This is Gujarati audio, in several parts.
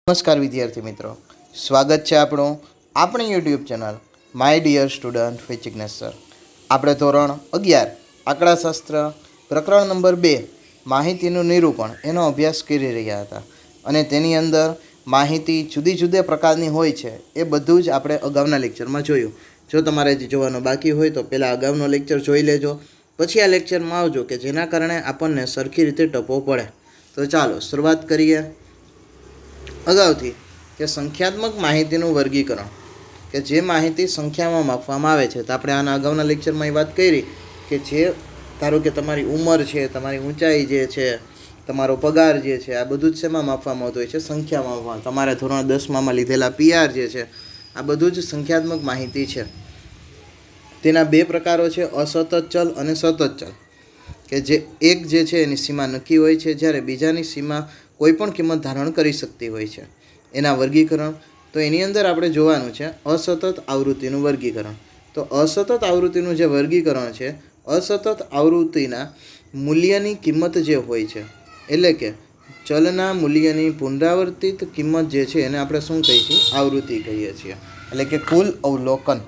નમસ્કાર વિદ્યાર્થી મિત્રો, સ્વાગત છે આપણું આપણી YouTube channel my dear student with Jignesh sir. આપણે ધોરણ 11 આંકડાશાસ્ત્ર પ્રકરણ નંબર 2 માહિતીનું નિરૂપણ એનો અભ્યાસ કરી રહ્યા હતા અને તેની અંદર માહિતી જુદી જુદી પ્રકારની હોય છે એ બધું જ આપણે અગાઉના લેક્ચરમાં જોયું. જો તમારે જે જોવાનું બાકી હોય તો પહેલાં અગાઉનો લેક્ચર જોઈ લેજો, પછી આ લેક્ચરમાં આવજો કે જેના કારણે આપણને સરખી રીતે ટપવો પડે. તો ચાલો શરૂઆત કરીએ. અગાઉથી કે સંખ્યાત્મક માહિતીનું વર્ગીકરણ, કે જે માહિતી સંખ્યામાં માપવામાં આવે છે. તો આપણે આના અગાઉના લેક્ચરમાં એ વાત કરી કે જે ધારો કે તમારી ઉંમર છે, તમારી ઊંચાઈ જે છે, તમારો પગાર જે છે, આ બધું જ શેમાં માપવામાં આવતું હોય છે? સંખ્યામાં. તમારે ધોરણ 10માં લીધેલા PR જે છે, આ બધું જ સંખ્યાત્મક માહિતી છે. તેના બે પ્રકારો છે, અસતત ચલ અને સતત ચલ. કે જે એક જે છે એની સીમા નક્કી હોય છે, જ્યારે બીજાની સીમા કોઈ પણ કિંમત ધારણ કરી શકતી હોય છે. એના વર્ગીકરણ, તો એની અંદર આપણે જોવાનું છે અસતત આવૃત્તિનું વર્ગીકરણ. તો અસતત આવૃત્તિનું જે વર્ગીકરણ છે, અસતત આવૃત્તિના મૂલ્યની કિંમત જે હોય છે, એટલે કે ચલના મૂલ્યની પુનરાવર્તિત કિંમત જે છે એને આપણે શું કહીએ છીએ? આવૃત્તિ કહીએ છીએ, એટલે કે કુલ અવલોકન.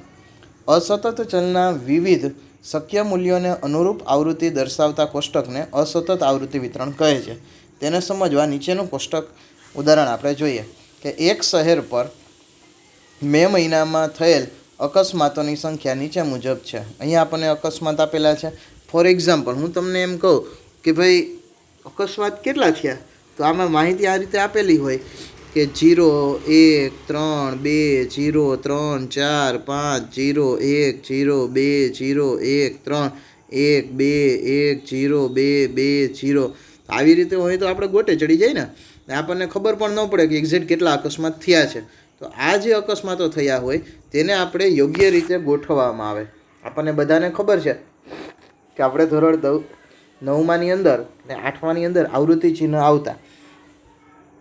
અસતત ચલના વિવિધ શક્ય મૂલ્યોને અનુરૂપ આવૃત્તિ દર્શાવતા કોષ્ટકને અસતત આવૃત્તિ વિતરણ કહે છે. તેને સમજવા નીચેનું કોષ્ટક ઉદાહરણ આપણે જોઈએ કે એક શહેર પર મે મહિનામાં થયેલ અકસ્માતોની સંખ્યા નીચે મુજબ છે. અહીંયા આપણને અકસ્માત આપેલા છે. ફોર એક્ઝામ્પલ, હું તમને એમ કહું કે ભાઈ અકસ્માત કેટલા થયા, તો આમાં માહિતી આ રીતે આપેલી હોય કે 0, 1, 3, 2, 0, 3, 4, 5, 0, 1, 0, 2, 0, 1, 3, 1, 2, 1, 0, 2, 2, 0. આવી રીતે હોય તો આપણે ગોટે ચડી જાય ને આપણને ખબર પણ ન પડે કે એક્ઝેક્ટ કેટલા અકસ્માત થયા છે. તો આ જે અકસ્માતો થયા હોય તેને આપણે યોગ્ય રીતે ગોઠવવામાં આવે. આપણને બધાને ખબર છે કે આપણે ધોરણ 9માની અંદર ને 8માની અંદર આવૃત્તિ ચિહ્ન આવતા.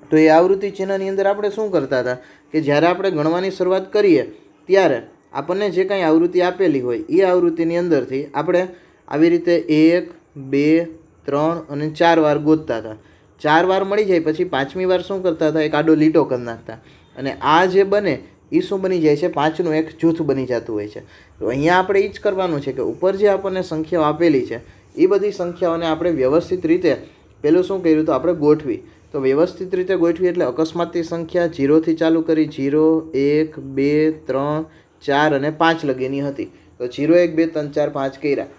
તો એ આવૃત્તિ ચિહ્નની અંદર આપણે શું કરતા હતા કે જ્યારે આપણે ગણવાની શરૂઆત કરીએ ત્યારે આપણને જે કાંઈ આવૃત્તિ આપેલી હોય એ આવૃત્તિની અંદરથી આપણે આવી રીતે 1, 2, 3 અને 4 વાર ગોતતા હતા. 4 વાર મળી જાય પછી 5મી વાર શું કરતા હતા? એક આડો લીટો કરી નાખતા. અને આ જે બને એ શું બની જાય છે? 5નું એક જૂથ બની જતું હોય છે. તો અહીંયા આપણે એ જ કરવાનું છે કે ઉપર જે આપણને સંખ્યાઓ આપેલી છે એ બધી સંખ્યાઓને આપણે વ્યવસ્થિત રીતે પહેલું શું કર્યું તો આપણે ગોઠવી. તો વ્યવસ્થિત રીતે ગોઠવી એટલે અકસ્માતની સંખ્યા 0થી ચાલુ કરી, 0, 1, 2, 3, 4 અને 5 લગીની હતી. તો 0, 1, 2, 3, 4, 5 કર્યા.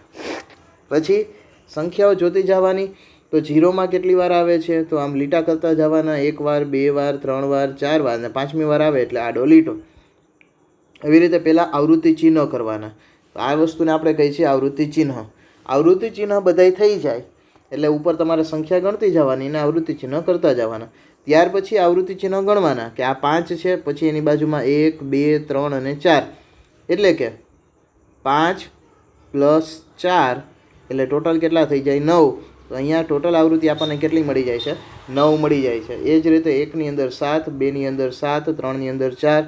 પછી સંખ્યાઓ જોતી જવાની. તો 0માં કેટલી વાર આવે છે? તો આમ લીટા કરતા જવાના, 1 વાર, 2 વાર, 3 વાર, 4 વાર, અને 5મી વાર આવે એટલે આડો લીટો. એવી રીતે પહેલાં આવૃત્તિ ચિહ્ન કરવાના. તો આ વસ્તુને આપણે કહીએ છીએ આવૃત્તિ ચિહ્ન. આવૃત્તિ ચિહ્ન બધાય થઈ જાય એટલે ઉપર તમારે સંખ્યા ગણતી જવાની અને આવૃત્તિ ચિહ્ન કરતા જવાના. ત્યાર પછી આવૃત્તિ ચિહ્ન ગણવાના કે આ 5 છે, પછી એની બાજુમાં 1, 2, 3 અને 4, એટલે કે 5 + 4 એટલે ટોટલ કેટલા થઈ જાય? 9. તો અહીંયા ટોટલ આવૃત્તિ આપણને કેટલી મળી જાય છે? 9 મળી જાય છે. એ જ રીતે 1ની અંદર 7, 2ની અંદર 7, 3ની અંદર 4,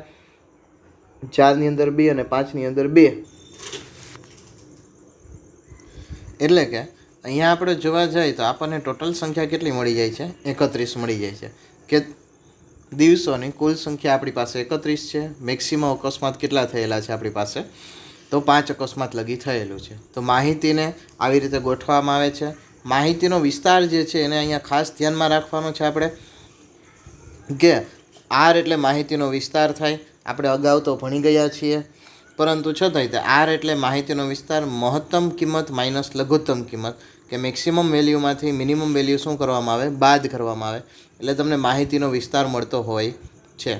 4ની અંદર 2 અને 5ની અંદર 2. એટલે કે અહીંયા આપણે જોવા જઈએ તો આપણને ટોટલ સંખ્યા કેટલી મળી જાય છે? 31 મળી જાય છે. કે દિવસોની કુલ સંખ્યા આપણી પાસે 31 છે. મેક્સિમમ અકસ્માત કેટલા થયેલા છે આપણી પાસે? તો 5 અકસ્માત લગી થયેલું છે. તો માહિતીને આવી રીતે ગોઠવવામાં આવે છે. માહિતીનો વિસ્તાર જે છે એને અહીંયા ખાસ ધ્યાનમાં રાખવાનો છે આપણે કે R એટલે માહિતીનો વિસ્તાર થાય. આપણે અગાઉ તો ભણી ગયા છીએ, પરંતુ છતાંય તે R એટલે માહિતીનો વિસ્તાર મહત્તમ કિંમત માઇનસ લઘુત્તમ કિંમત, કે મેક્સિમમ વેલ્યુમાંથી મિનિમમ વેલ્યુ શું કરવામાં આવે? બાદ કરવામાં આવે. એટલે તમને માહિતીનો વિસ્તાર મળતો હોય છે.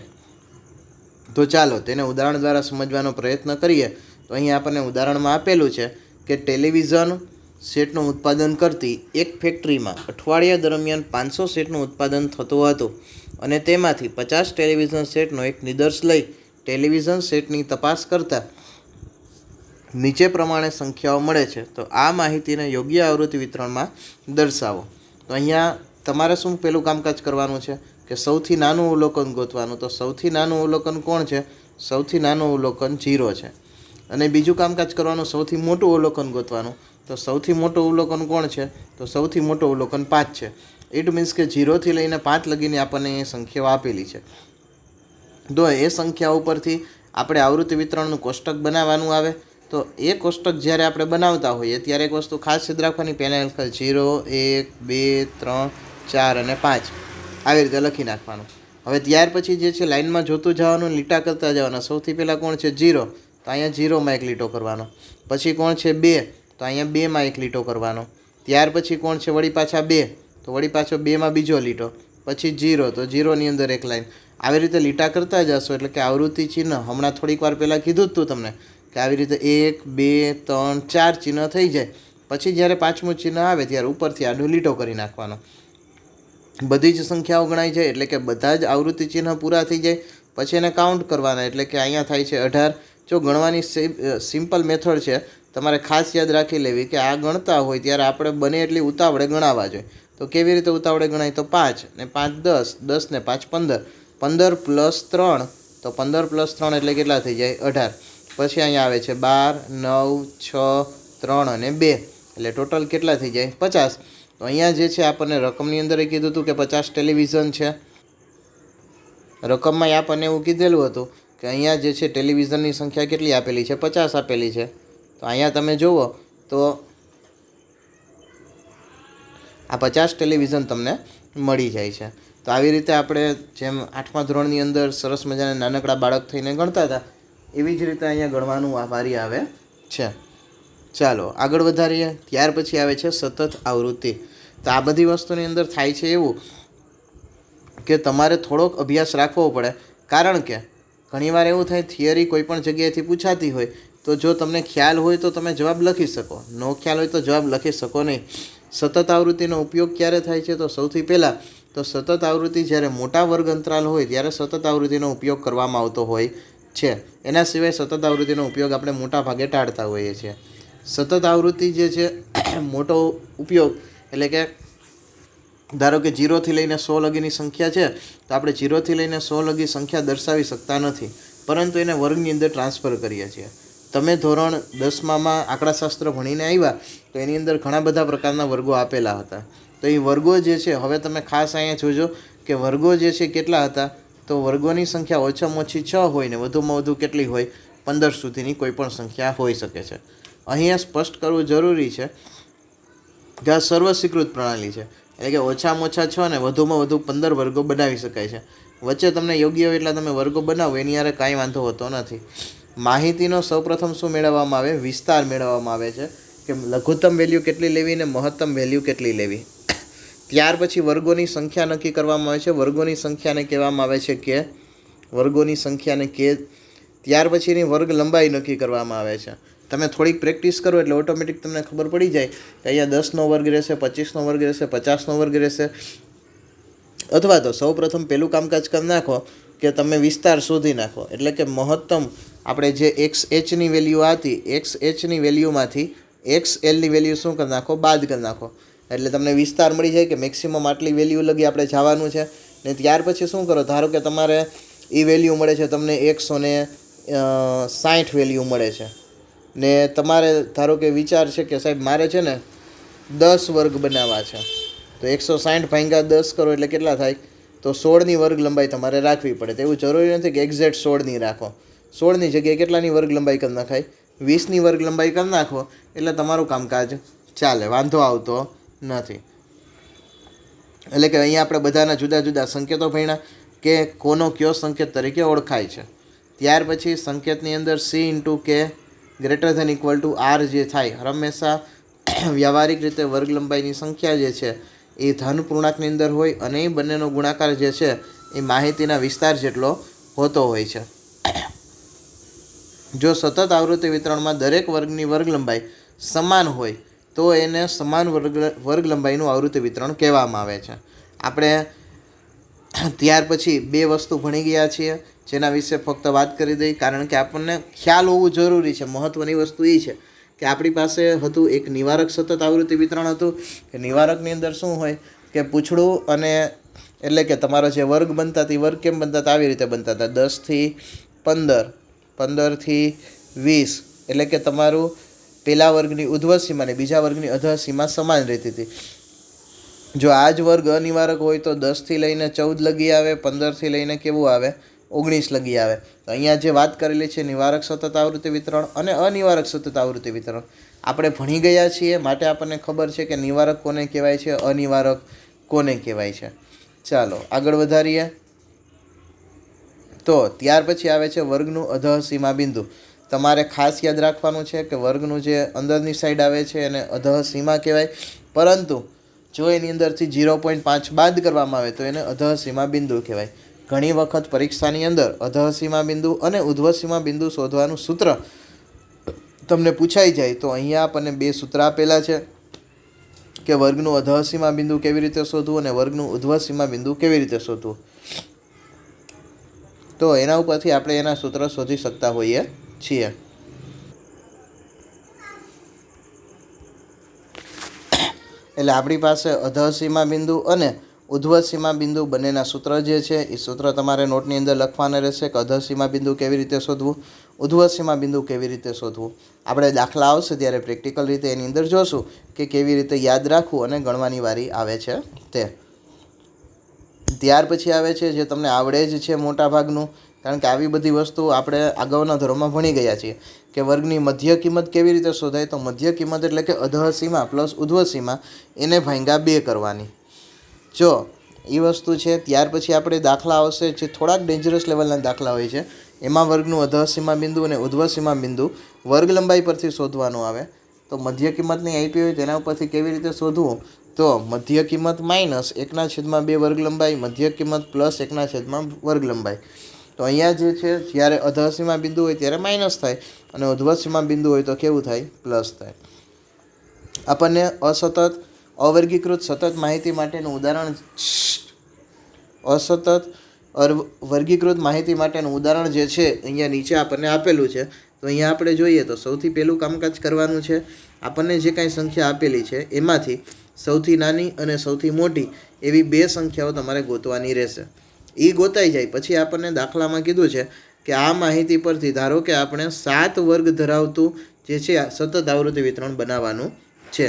તો ચાલો તેને ઉદાહરણ દ્વારા સમજવાનો પ્રયત્ન કરીએ. તો અહીં આપણને ઉદાહરણમાં આપેલું છે કે ટેલિવિઝન સેટનું ઉત્પાદન કરતી એક ફેક્ટરીમાં અઠવાડિયા દરમિયાન 500 સેટનું ઉત્પાદન થતું હતું અને તેમાંથી 50 ટેલિવિઝન સેટનો એક નિદર્શ લઈ ટેલિવિઝન સેટની તપાસ કરતાં નીચે પ્રમાણે સંખ્યાઓ મળે છે. તો આ માહિતીને યોગ્ય આવૃત્તિ વિતરણમાં દર્શાવો. તો અહીંયા તમારે શું પહેલું કામકાજ કરવાનું છે કે સૌથી નાનું અવલોકન ગોતવાનું. તો સૌથી નાનું અવલોકન કોણ છે? સૌથી નાનું અવલોકન 0 છે. અને બીજું કામકાજ કરવાનું, સૌથી મોટું અવલોકન ગોતવાનું. તો સૌથી મોટું અવલોકન કોણ છે? તો સૌથી મોટું અવલોકન 5 છે. ઇટ મીન્સ કે 0થી લઈને 5 લગીની આપણને એ સંખ્યાઓ આપેલી છે. તો એ સંખ્યા ઉપરથી આપણે આવૃત્તિ વિતરણનું કોષ્ટક બનાવવાનું આવે. તો એ કોષ્ટક જ્યારે આપણે બનાવતા હોઈએ ત્યારે એક વસ્તુ ખાસ યાદ રાખવાની, પહેલાં લખેલ 0, 1, 2, 3, 4 અને 5 આવી રીતે લખી નાખવાનું. હવે ત્યાર પછી જે છે લાઇનમાં જોતું જવાનું, લીટા કરતા જવાના. સૌથી પહેલાં કોણ છે 0, તો અહીંયા 0માં એક લીટો કરવાનો. પછી કોણ છે 2, તો અહીંયા 2માં એક લીટો કરવાનો. ત્યાર પછી કોણ છે વળી પાછા 2, તો વળી પાછો 2માં બીજો લીટો. પછી 0, તો 0ની અંદર એક લાઈન. આવી રીતે લીટા કરતા જશો એટલે કે આવૃત્તિ ચિહ્ન હમણાં થોડીક વાર પહેલાં કીધું જ તું તમને કે આવી રીતે 1, 2, 3, 4 ચિહ્ન થઈ જાય. પછી જ્યારે પાંચમું ચિહ્ન આવે ત્યારે ઉપરથી આડો લીટો કરી નાખવાનો. બધી જ સંખ્યાઓ ગણાઈ જાય એટલે કે બધા જ આવૃત્તિ ચિહ્ન પૂરા થઈ જાય. પછી એને કાઉન્ટ કરવાના એટલે કે અહીંયા થાય છે 18. જો ગણવાની સિમ્પલ મેથડ છે, તમારે ખાસ યાદ રાખી લેવી કે આ ગણતા હોય ત્યારે આપણે બને એટલી ઉતાવળે ગણાવવા જોઈએ. તો કેવી રીતે ઉતાવળે ગણાય, તો 5 ને 5 10, 10 ને 5 15, 15 + 3, તો 15 + 3 એટલે કેટલા થઈ જાય 18. પછી અહીંયા આવે છે 12, 9, 6, 3 અને 2 એટલે ટોટલ કેટલા થઈ જાય 50. તો અહીંયા જે છે આપણને રકમની અંદર કીધું હતું કે 50 ટેલિવિઝન છે. રકમમાં આપણને એવું કીધેલું હતું કે અહીંયા જે છે ટેલિવિઝનની સંખ્યા કેટલી આપેલી છે 50 આપેલી છે. તો અહીંયા તમે જુઓ તો આ 50 ટેલિવિઝન તમને મળી જાય છે. તો આવી રીતે આપણે જેમ 8મા ધોરણની અંદર સરસ મજાના નાનકડા બાળક થઈને ગણતા હતા એવી જ રીતે અહીંયા ગણવાનું વારી આવે છે. ચાલો આગળ વધારીએ. ત્યાર પછી આવે છે સતત આવૃત્તિ. તો આ બધી વસ્તુની અંદર થાય છે એવું કે તમારે થોડોક અભ્યાસ રાખવો પડે, કારણ કે ઘણીવાર એવું થાય થિયરી કોઈ પણ જગ્યાએથી પૂછાતી હોય તો જો તમને ખ્યાલ હોય તો તમે જવાબ લખી શકો, ન ખ્યાલ હોય તો જવાબ લખી શકો નહીં. સતત આવૃત્તિનો ઉપયોગ ક્યારે થાય છે, તો સૌથી પહેલાં તો સતત આવૃત્તિ જ્યારે મોટા વર્ગ અંતરાલ હોય ત્યારે સતત આવૃત્તિનો ઉપયોગ કરવામાં આવતો હોય છે. એના સિવાય સતત આવૃત્તિનો ઉપયોગ આપણે મોટા ભાગે ટાળતા હોઈએ છીએ. સતત આવૃત્તિ જે છે મોટો ઉપયોગ એટલે કે ધારો કે 0થી લઈને 100 લગીની સંખ્યા છે તો આપણે 0થી લઈને 100 લગી સંખ્યા દર્શાવી શકતા નથી, પરંતુ એને વર્ગની અંદર ટ્રાન્સફર કરીએ છીએ. તમે ધોરણ 10માં આંકડાશાસ્ત્ર ભણીને આવ્યા તો એની અંદર ઘણા બધા પ્રકારના વર્ગો આપેલા હતા. તો એ વર્ગો જે છે હવે તમે ખાસ અહીંયા જોજો કે વર્ગો જે છે કેટલા હતા, તો વર્ગોની સંખ્યા ઓછામાં ઓછી 6 હોય ને વધુમાં વધુ કેટલી હોય 15 સુધીની કોઈ પણ સંખ્યા હોઈ શકે છે. અહીંયા સ્પષ્ટ કરવું જરૂરી છે કે આ સર્વસ્વીકૃત પ્રણાલી છે, એટલે કે ઓછામાં ઓછા 6 ને વધુમાં વધુ 15 વર્ગો બનાવી શકાય છે. વચ્ચે તમને યોગ્ય હોય એટલા તમે વર્ગો બનાવો એની યારે કાંઈ વાંધો હોતો નથી. માહિતીનો સૌપ્રથમ શું મેળવવામાં આવે, વિસ્તાર મેળવવામાં આવે છે કે લઘુત્તમ વેલ્યુ કેટલી લેવી ને મહત્તમ વેલ્યુ કેટલી લેવી. ત્યાર પછી વર્ગોની સંખ્યા નક્કી કરવામાં આવે છે. વર્ગોની સંખ્યાને કહેવામાં આવે છે કે ત્યાર પછીની વર્ગ લંબાઈ નક્કી કરવામાં આવે છે. તમે થોડીક પ્રેક્ટિસ કરો એટલે ઓટોમેટિક તમને ખબર પડી જાય કે અહીંયા 10નો વર્ગ રહેશે, 25નો વર્ગ રહેશે, 50નો વર્ગ રહેશે. અથવા તો સૌપ્રથમ પહેલું કામકાજ કરી નાખો કે તમે વિસ્તાર શોધી નાખો, એટલે કે મહત્તમ આપણે જે XHની વેલ્યુ હતી XHની વેલ્યુમાંથી XLની વેલ્યુ શું કરી નાખો, બાદ કરી નાખો. એટલે તમને વિસ્તાર મળી જાય કે મેક્સિમમ આટલી વેલ્યુ લગી આપણે જવાનું છે. ને ત્યાર પછી શું કરો, ધારો કે તમારે એ વેલ્યુ મળે છે તમને 160 વેલ્યુ મળે છે ને તમારે ધારો કે વિચાર છે કે સાહેબ મારે છે ને 10 વર્ગ બનાવવા છે, તો 160 ભાગ્યા 10 કરો એટલે કેટલા થાય, તો 16ની વર્ગ લંબાઈ તમારે રાખવી પડે. તો એવું જરૂરી નથી કે એક્ઝેક્ટ 16ની રાખો, 16ની જગ્યાએ કેટલાની વર્ગ લંબાઈ કરી નાખાય, 20ની વર્ગ લંબાઈ કરી નાખો એટલે તમારું કામકાજ ચાલે, વાંધો આવતો નથી. એટલે કે અહીંયા આપણે બધાના જુદા જુદા સંકેતો ભણ્યા કે કોનો કયો સંકેત તરીકે ઓળખાય છે. ત્યાર પછી સંકેતની અંદર C × K > R જે થાય, હંમેશા વ્યવહારિક રીતે વર્ગ લંબાઈની સંખ્યા જે છે એ ધન પૂર્ણાંકની અંદર હોય અને એ બંનેનો ગુણાકાર જે છે એ માહિતીના વિસ્તાર જેટલો હોતો હોય છે. જો સતત આવૃત્તિ વિતરણમાં દરેક વર્ગની વર્ગ લંબાઈ સમાન હોય તો એને સમાન વર્ગ લંબાઈનું આવૃત્તિ વિતરણ કહેવામાં આવે છે. આપણે ત્યાર પછી 2 વસ્તુ ભણી ગયા છીએ જેના વિશે ફક્ત વાત કરી દઈ, કારણ કે આપણને ખ્યાલ હોવું જરૂરી છે. મહત્ત્વની વસ્તુ એ છે કે આપણી પાસે હતું એક નિવારક સતત આવૃત્તિ વિતરણ હતું કે નિવારકની અંદર શું હોય કે પૂછડું અને એટલે કે તમારો જે વર્ગ બનતા હતા એ વર્ગ કેમ બનતા હતા, આવી રીતે બનતા હતા 10 થી 15, 15 થી 20, એટલે કે તમારું પહેલા વર્ગની ઉધ્વ સીમા અને બીજા વર્ગની અધઃ સીમા સમાન રહેતી હતી. જો આ જ વર્ગ અનિવારક હોય તો 10થી લઈને 14 લગી આવે, 15થી લઈને કેવું આવે 19 લગી આવે. તો અહીંયા જે વાત કરેલી છે નિવારક સતત આવૃત્તિ વિતરણ અને અનિવારક સતત આવૃત્તિ વિતરણ આપણે ભણી ગયા છીએ, માટે આપણને ખબર છે કે નિવારક કોને કહેવાય છે, અનિવારક કોને કહેવાય છે. ચાલો આગળ વધારીએ. તો ત્યાર પછી આવે છે વર્ગનું અધઃ સીમા બિંદુ. તમારે ખાસ યાદ રાખવાનું છે કે વર્ગનું જે અંદરની સાઈડ આવે છે એને અધઃ સીમા કહેવાય, પરંતુ જો એની અંદરથી 0.5 બાદ કરવામાં આવે તો એને અધઃ સીમા બિંદુ કહેવાય. ઘણી વખત પરીક્ષાની અંદર અધઃ સીમા બિંદુ અને ઉધ્વ સીમા બિંદુ શોધવાનું સૂત્ર તમને પૂછાઈ જાય તો અહીંયા આપણને બે સૂત્ર આપેલા છે કે વર્ગનું અધઃ સીમા બિંદુ કેવી રીતે શોધવું અને વર્ગનું ઉધ્વ સીમા બિંદુ કેવી રીતે શોધવું. તો એના ઉપરથી આપણે એના સૂત્ર શોધી શકતા હોઈએ છીએ. એટલે આપણી પાસે અધઃ સીમા બિંદુ અને ઉધ્વ સીમા બિંદુ બંનેના સૂત્ર જે છે એ સૂત્ર તમારે નોટની અંદર લખવાના રહેશે કે અધઃ સીમા બિંદુ કેવી રીતે શોધવું, ઉધ્વ સીમા બિંદુ કેવી રીતે શોધવું. આપણે દાખલા આવશે ત્યારે પ્રેક્ટિકલ રીતે એની અંદર જોશું કે કેવી રીતે યાદ રાખવું અને ગણવાની વારી આવે છે તે. ત્યાર પછી આવે છે જે તમને આવડે જ છે મોટા ભાગનું, કારણ કે આવી બધી વસ્તુ આપણે અગાઉના ધોરણમાં ભણી ગયા છીએ કે વર્ગની મધ્ય કિંમત કેવી રીતે શોધાય. તો મધ્ય કિંમત એટલે કે અધઃ સીમા પ્લસ ઉધ્વ સીમા એને ભાંગ્યા 2 કરવાની. જો એ વસ્તુ છે. ત્યાર પછી આપણે દાખલા આવશે જે થોડાક ડેન્જરસ લેવલના દાખલા હોય છે, એમાં વર્ગનું અધઃ સીમા બિંદુ અને ઉધ્વ સીમા બિંદુ વર્ગ લંબાઈ પરથી શોધવાનું આવે. તો મધ્ય કિંમતની આપી હોય તેના ઉપરથી કેવી રીતે શોધવું, તો મધ્ય કિંમત માઇનસ 1/2 વર્ગ લંબાઈ, મધ્ય કિંમત પ્લસ 1/2 વર્ગ લંબાઈ. તો અહીંયા જે છે જ્યારે અધઃ સીમા બિંદુ હોય ત્યારે માઇનસ થાય અને ઉધ્વ સીમા બિંદુ હોય તો કેવું થાય, પ્લસ થાય. આપણને અસતત અવર્ગીકૃત સતત માહિતી માટેનું ઉદાહરણ વર્ગીકૃત માહિતી માટેનું ઉદાહરણ જે છે અહીંયા નીચે આપણને આપેલું છે. તો અહીંયા આપણે જોઈએ તો સૌથી પહેલું કામકાજ કરવાનું છે, આપણને જે કાંઈ સંખ્યા આપેલી છે એમાંથી સૌથી નાની અને સૌથી મોટી એવી 2 સંખ્યાઓ તમારે ગોતવાની રહેશે. એ ગોતાઈ જાય પછી આપણને દાખલામાં કીધું છે કે આ માહિતી પરથી ધારો કે આપણે 7 વર્ગ ધરાવતું જે છે સતત આવૃત્તિ વિતરણ બનાવવાનું છે.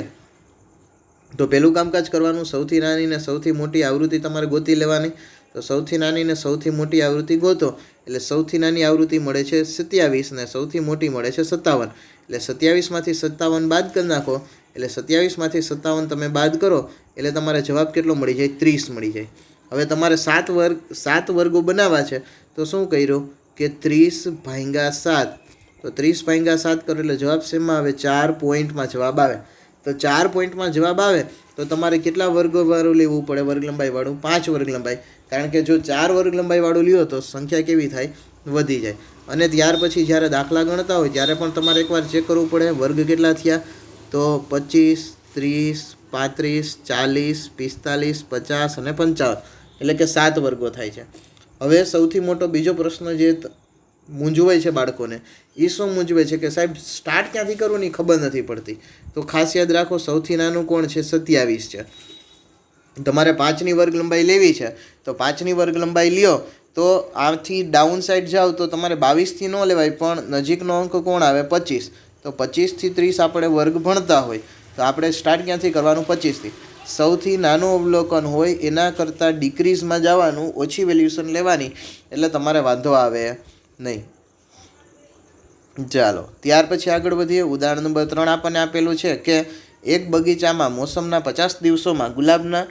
તો પહેલું કામકાજ કરવાનું, સૌથી નાની ને સૌથી મોટી આવૃત્તિ તમારે ગોતી લેવાની. તો સૌથી નાની ને સૌથી મોટી આવૃત્તિ ગોતો એટલે સૌથી નાની આવૃત્તિ મળે છે 27 ને સૌથી મોટી મળે છે 57. એટલે 27માંથી 57 બાદ કરી નાખો એટલે 27માંથી 57 તમે બાદ કરો એટલે તમારે જવાબ કેટલો મળી જાય, 30 મળી જાય. હવે તમારે 7 વર્ગો બનાવવા છે તો શું કર્યું કે 30/7. તો 30/7 કરો એટલે જવાબ શેમાં આવે, 4 પોઈન્ટમાં જવાબ આવે. તો 4 પોઈન્ટમાં જવાબ આવે તો તમારે કેટલા વર્ગોવાળું લેવું પડે, વર્ગ લંબાઈવાળું 5 વર્ગ લંબાઈ. કારણ કે જો 4 વર્ગ લંબાઈવાળું લ્યો તો સંખ્યા કેવી થાય, વધી જાય. અને ત્યાર પછી જ્યારે દાખલા ગણતા હોય ત્યારે પણ તમારે એકવાર ચેક કરવું પડે વર્ગ કેટલા થયા. તો 25, 30, 35, 40, 45, 50 અને 55 એટલે કે 7 વર્ગો થાય છે. હવે સૌથી મોટો બીજો પ્રશ્ન જે મૂંઝવાય છે બાળકોને, એ શું મૂંઝવે છે કે સાહેબ સ્ટાર્ટ ક્યાંથી કરવું ને ખબર નથી પડતી. તો ખાસ યાદ રાખો સૌથી નાનું કોણ છે, 27 છે. તમારે 5ની વર્ગ લંબાઈ લેવી છે તો 5ની વર્ગ લંબાઈ લ્યો તો આથી ડાઉન સાઈડ જાઓ તો તમારે 22થી ન લેવાય, પણ નજીકનો અંક કોણ આવે, 25. તો 25થી 30 આપણે વર્ગ ભણતા હોય તો આપણે સ્ટાર્ટ ક્યાંથી કરવાનું, 25થી. સૌથી નાનું અવલોકન હોય એના કરતાં ડિક્રીઝમાં જવાનું, ઓછી વેલ્યુશન લેવાની, એટલે તમારે વાંધો આવે નહીં. ચાલો ત્યાર પછી આગળ વધીએ. ઉદાહરણ નંબર 3 આપણને આપેલું છે કે એક બગીચામાં મોસમના 50 દિવસોમાં ગુલાબના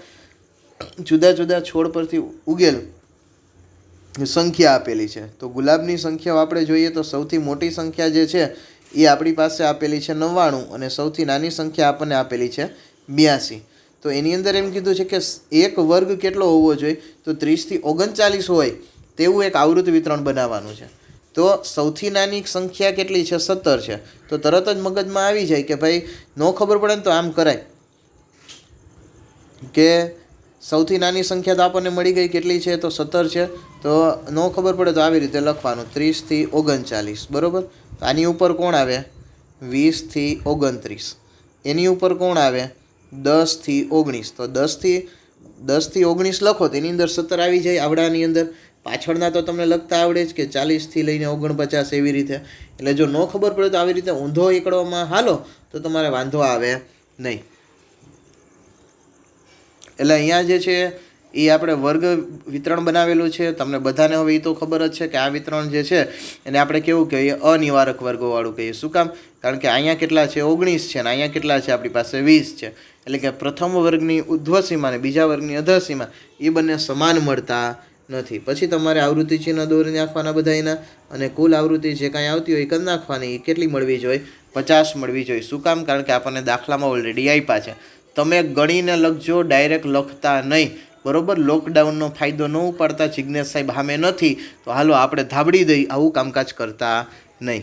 જુદા જુદા છોડ પરથી ઉગેલ સંખ્યા આપેલી છે. તો ગુલાબની સંખ્યાઓ આપણે જોઈએ તો સૌથી મોટી સંખ્યા જે છે એ આપણી પાસે આપેલી છે 99 અને સૌથી નાની સંખ્યા આપણને આપેલી છે 82. તો એની અંદર એમ કીધું છે કે એક વર્ગ કેટલો હોવો જોઈએ, તો 30થી 39 હોય તેવું એક આવૃત્તિ વિતરણ બનાવવાનું છે. તો સૌથી નાની સંખ્યા કેટલી છે, 17 છે. તો તરત જ મગજમાં આવી જાય કે ભાઈ ન ખબર પડે ને તો આમ કરાય કે સૌથી નાની સંખ્યા તો આપણને મળી ગઈ કેટલી છે, તો 17 છે. તો ન ખબર પડે તો આવી રીતે લખવાનું 30થી 39, બરાબર. આની ઉપર કોણ આવે, 20થી 29. એની ઉપર કોણ આવે, 10થી 19. તો 10થી 19 લખો તો એની અંદર 17 આવી જાય આવડાની અંદર. પાછળના તો તમને લખતા આવડે જ કે 40થી લઈને 49 એવી રીતે. એટલે જો ન ખબર પડે તો આવી રીતે ઊંધો એકડોમાં હાલો તો તમારે વાંધો આવે નહીં. એટલે અહીંયા જે છે એ આપણે વર્ગ વિતરણ બનાવેલું છે. તમને બધાને હવે એ તો ખબર જ છે કે આ વિતરણ જે છે એને આપણે કેવું કહીએ, અનિવારક વર્ગોવાળું કહીએ. શું કામ? કારણ કે અહીંયા કેટલા છે, 19 છે, અને અહીંયા કેટલા છે, આપણી પાસે 20 છે. એટલે કે પ્રથમ વર્ગની ઉર્ધ્વસીમા અને બીજા વર્ગની અધઃસીમા એ બંને સમાન મળતા નથી. પછી તમારે આવૃત્તિ ચિહ્ન દોરી નાખવાના બધાયના, અને કુલ આવૃત્તિ જે કાંઈ આવતી હોય એ કરી નાખવાની. એ કેટલી મળવી જોઈએ? 50 મળવી જોઈએ. શું કામ? કારણ કે આપણને દાખલામાં ઓલરેડી આપ્યા છે. તમે ગણીને લખજો, ડાયરેક્ટ લખતા નહીં, બરોબર? લોકડાઉનનો ફાયદો ન ઉપાડતા. જિજ્ઞેશ સાહેબ સામે નથી તો હાલો આપણે ધાબડી દઈ, આવું કામકાજ કરતા નહીં.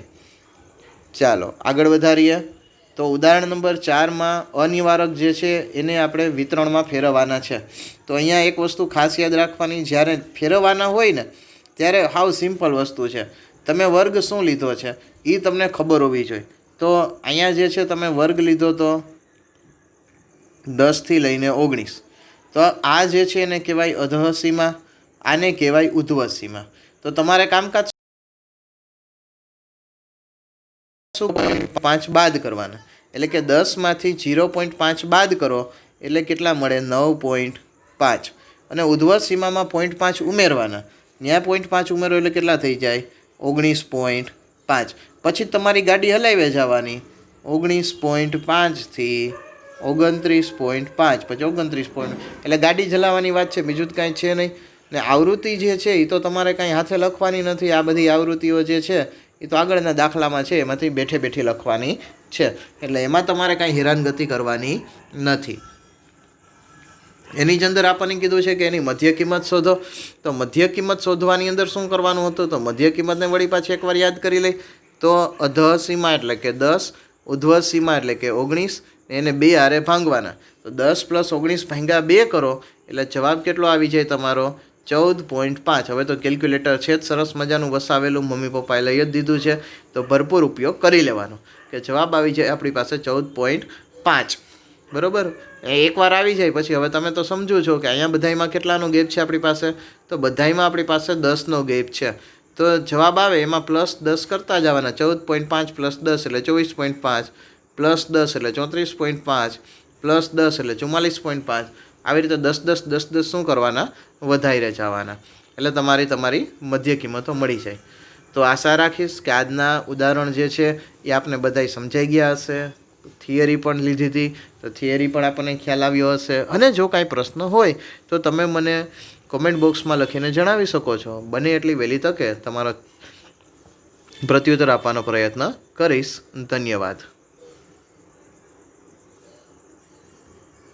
ચાલો આગળ વધારીએ. તો ઉદાહરણ નંબર 4માં અનિવારક જે છે એને આપણે વિતરણમાં ફેરવવાના છે. તો અહીંયા એક વસ્તુ ખાસ યાદ રાખવાની, જ્યારે ફેરવવાના હોય ને ત્યારે હાવ સિમ્પલ વસ્તુ છે. તમે વર્ગ શું લીધો છે એ તમને ખબર હોવી જોઈએ. તો અહીંયા જે છે તમે વર્ગ લીધો તો 10 થી લઈને 19. તો આ જે છે એને કહેવાય અધઃસીમા, આને કહેવાય ઉર્ધ્વસીમા. તો તમારે કામકાજ 5 બાદ કરવાના. એટલે કે 10માંથી 0.5 બાદ કરો એટલે કેટલા મળે? 9.5. અને ઉર્ધ્વસીમામાં 0.5 ઉમેરવાના. ત્યાં 0.5 ઉમેરો એટલે કેટલા થઈ જાય? 19.5. પછી તમારી ગાડી હલાવી જવાની 19.5 થી 29.5, પછી 29. એટલે ગાડી ચલાવવાની વાત છે, બીજું જ કાંઈ છે નહીં. ને આવૃત્તિ જે છે એ તો તમારે કાંઈ હાથે લખવાની નથી. આ બધી આવૃત્તિઓ જે છે એ તો આગળના દાખલામાં છે, એમાંથી બેઠે બેઠી લખવાની છે. એટલે એમાં તમારે કાંઈ હેરાનગતિ કરવાની નથી. એની જ અંદર આપણને કીધું છે કે એની મધ્ય કિંમત શોધો. તો મધ્ય કિંમત શોધવાની અંદર શું કરવાનું હતું? તો મધ્ય કિંમતને વળી પાછી એકવાર યાદ કરી લઈ. તો અધઃસીમા એટલે કે 10, ઉર્ધ્વસીમા એટલે કે 19, એને 2 હારે ભાંગવાના. તો 10 + 19 ભાગ્યા 2 કરો એટલે જવાબ કેટલો આવી જાય તમારો? 14.5. હવે તો કેલ્ક્યુલેટર છે જ સરસ મજાનું વસાવેલું, મમ્મી પપ્પાએ લઈ જ દીધું છે, તો ભરપૂર ઉપયોગ કરી લેવાનો કે જવાબ આવી જાય આપણી પાસે 14.5. બરાબર? એકવાર આવી જાય પછી હવે તમે તો સમજો છો કે અહીંયા બધાયમાં કેટલાનો ગેપ છે આપણી પાસે? તો બધાયમાં આપણી પાસે 10નો ગેપ છે. તો જવાબ આવે એમાં +10 કરતા જવાના. 14.5 + 10 એટલે 24.5, +10 એટલે 34.5, +10 એટલે 44.5. આવી રીતે 10, 10, 10, 10 શું કરવાના? વધારે જવાના. એટલે તમારી મધ્ય કિંમતો મળી જાય. તો આશા રાખીશ કે આજના ઉદાહરણ જે છે એ આપને બધાય સમજાઈ ગયા હશે. થિયરી પણ લીધી હતી તો થિયરી પણ આપણને ખ્યાલ આવ્યો હશે. અને જો કાંઈ પ્રશ્ન હોય તો તમે મને કોમેન્ટ બોક્સમાં લખીને જણાવી શકો છો. બને એટલી વહેલી તકે તમારો પ્રત્યુત્તર આપવાનો પ્રયત્ન કરીશ. ધન્યવાદ.